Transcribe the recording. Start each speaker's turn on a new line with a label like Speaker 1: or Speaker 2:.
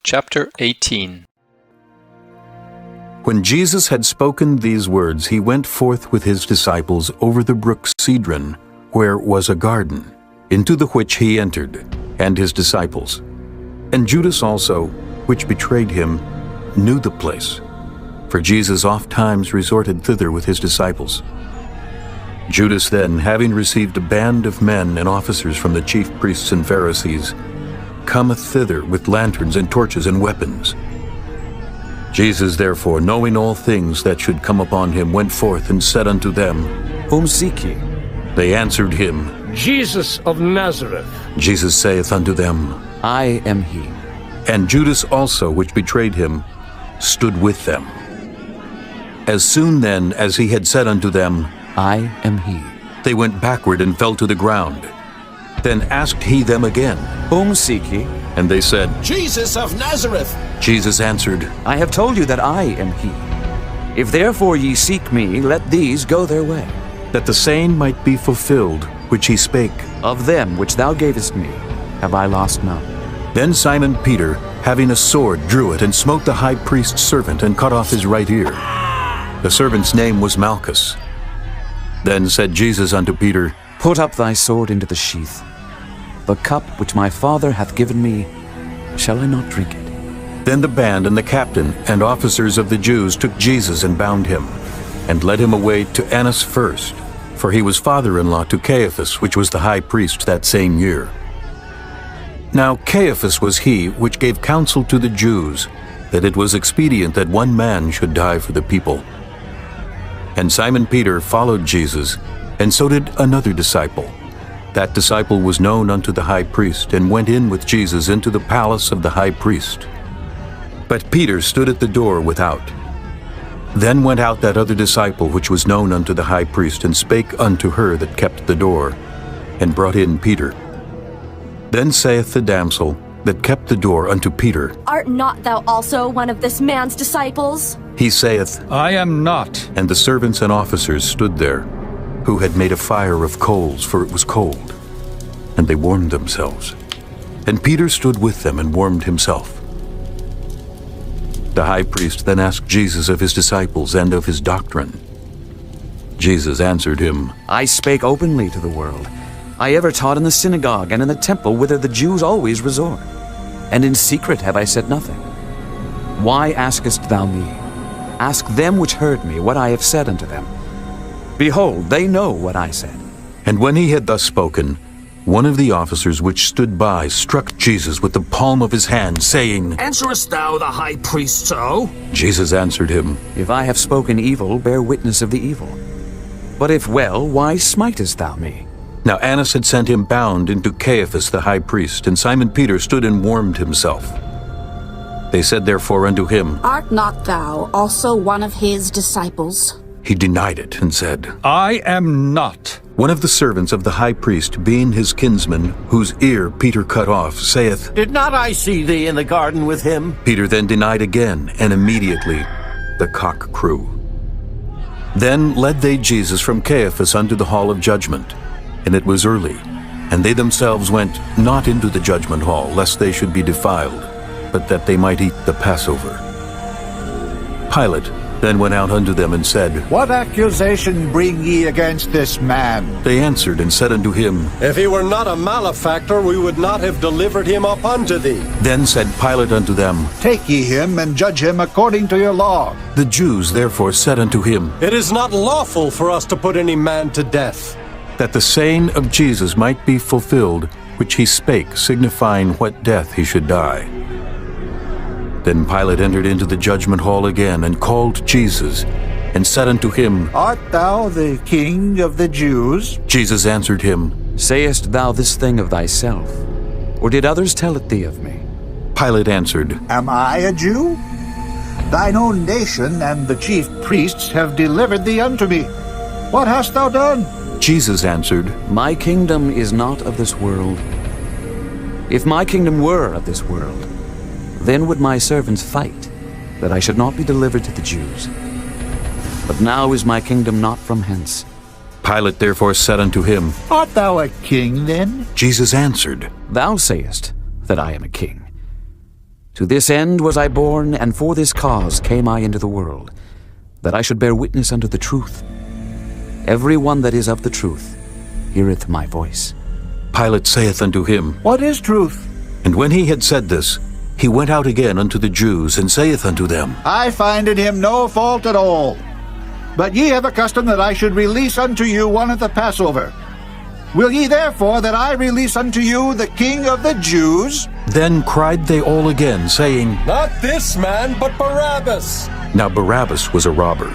Speaker 1: Chapter 18.
Speaker 2: When Jesus had spoken these words, he went forth with his disciples over the brook Cedron, where was a garden, into the which he entered, and his disciples. And Judas also, which betrayed him, knew the place, for Jesus ofttimes resorted thither with his disciples. Judas then, having received a band of men and officers from the chief priests and Pharisees, cometh thither with lanterns and torches and weapons. Jesus therefore, knowing all things that should come upon him, went forth and said unto them,
Speaker 3: Whom seek ye?
Speaker 2: They answered him,
Speaker 4: Jesus of Nazareth.
Speaker 2: Jesus saith unto them,
Speaker 3: I am he.
Speaker 2: And Judas also, which betrayed him, stood with them. As soon then as he had said unto them,
Speaker 3: I am he.
Speaker 2: they went backward and fell to the ground. Then asked he them again,
Speaker 3: Whom seek ye?
Speaker 2: and they said,
Speaker 4: Jesus of Nazareth.
Speaker 2: Jesus answered,
Speaker 3: I have told you that I am he. If therefore ye seek me, let these go their way.
Speaker 2: that the saying might be fulfilled, which he spake.
Speaker 3: Of them which thou gavest me, have I lost none.
Speaker 2: Then Simon Peter, having a sword, drew it, and smote the high priest's servant, and cut off his right ear. The servant's name was Malchus. Then said Jesus unto Peter,
Speaker 3: Put up thy sword into the sheath. The cup which my Father hath given me, shall I not drink it?
Speaker 2: Then the band and the captain and officers of the Jews took Jesus and bound him, and led him away to Annas first, for he was father-in-law to Caiaphas, which was the high priest that same year. Now Caiaphas was he which gave counsel to the Jews, that it was expedient that one man should die for the people. And Simon Peter followed Jesus, and so did another disciple. That disciple was known unto the high priest, and went in with Jesus into the palace of the high priest. But Peter stood at the door without. Then went out that other disciple which was known unto the high priest, and spake unto her that kept the door, and brought in Peter. Then saith the damsel that kept the door unto Peter,
Speaker 5: Art not thou also one of this man's disciples?
Speaker 2: He saith,
Speaker 4: I am not.
Speaker 2: and the servants and officers stood there, who had made a fire of coals, for it was cold, and they warmed themselves. And Peter stood with them and warmed himself. The high priest then asked Jesus of his disciples and of his doctrine. Jesus answered him,
Speaker 3: I spake openly to the world. I ever taught in the synagogue and in the temple whither the Jews always resort. And in secret have I said nothing. Why askest thou me? Ask them which heard me what I have said unto them. Behold, they know what I said.
Speaker 2: And when he had thus spoken, one of the officers which stood by struck Jesus with the palm of his hand, saying,
Speaker 4: Answerest thou the high priest so?
Speaker 2: Jesus answered him,
Speaker 3: If I have spoken evil, bear witness of the evil. But if well, why smitest thou me?
Speaker 2: Now Annas had sent him bound into Caiaphas the high priest, and Simon Peter stood and warmed himself. They said therefore unto him,
Speaker 6: Art not thou also one of his disciples?
Speaker 2: He denied it, and said,
Speaker 4: I am not.
Speaker 2: One of the servants of the high priest, being his kinsman, whose ear Peter cut off, saith,
Speaker 7: Did not I see thee in the garden with him?
Speaker 2: Peter then denied again, and immediately the cock crew. Then led they Jesus from Caiaphas unto the hall of judgment, and it was early, and they themselves went not into the judgment hall, lest they should be defiled, but that they might eat the Passover. Pilate then went out unto them and said,
Speaker 8: What accusation bring ye against this man?
Speaker 2: They answered and said unto him,
Speaker 9: If he were not a malefactor, we would not have delivered him up unto thee.
Speaker 2: Then said Pilate unto them,
Speaker 8: Take ye him and judge him according to your law.
Speaker 2: The Jews therefore said unto him,
Speaker 9: It is not lawful for us to put any man to death.
Speaker 2: that the saying of Jesus might be fulfilled, which he spake, signifying what death he should die. Then Pilate entered into the judgment hall again, and called Jesus, and said unto him,
Speaker 8: Art thou the king of the Jews?
Speaker 2: Jesus answered him,
Speaker 3: Sayest thou this thing of thyself? Or did others tell it thee of me?
Speaker 2: Pilate answered,
Speaker 8: Am I a Jew? Thine own nation and the chief priests have delivered thee unto me. What hast thou done?
Speaker 2: Jesus answered,
Speaker 3: My kingdom is not of this world. If my kingdom were of this world, then would my servants fight, that I should not be delivered to the Jews. But now is my kingdom not from hence.
Speaker 2: Pilate therefore said unto him,
Speaker 8: Art thou a king then?
Speaker 2: Jesus answered,
Speaker 3: Thou sayest that I am a king. To this end was I born, and for this cause came I into the world, that I should bear witness unto the truth. Every one that is of the truth heareth my voice.
Speaker 2: Pilate saith unto him,
Speaker 8: What is truth?
Speaker 2: And when he had said this, he went out again unto the Jews, and saith unto them,
Speaker 8: I find in him no fault at all. But ye have a custom that I should release unto you one at the Passover. Will ye therefore that I release unto you the King of the Jews?
Speaker 2: Then cried they all again, saying,
Speaker 9: Not this man, but Barabbas.
Speaker 2: Now Barabbas was a robber.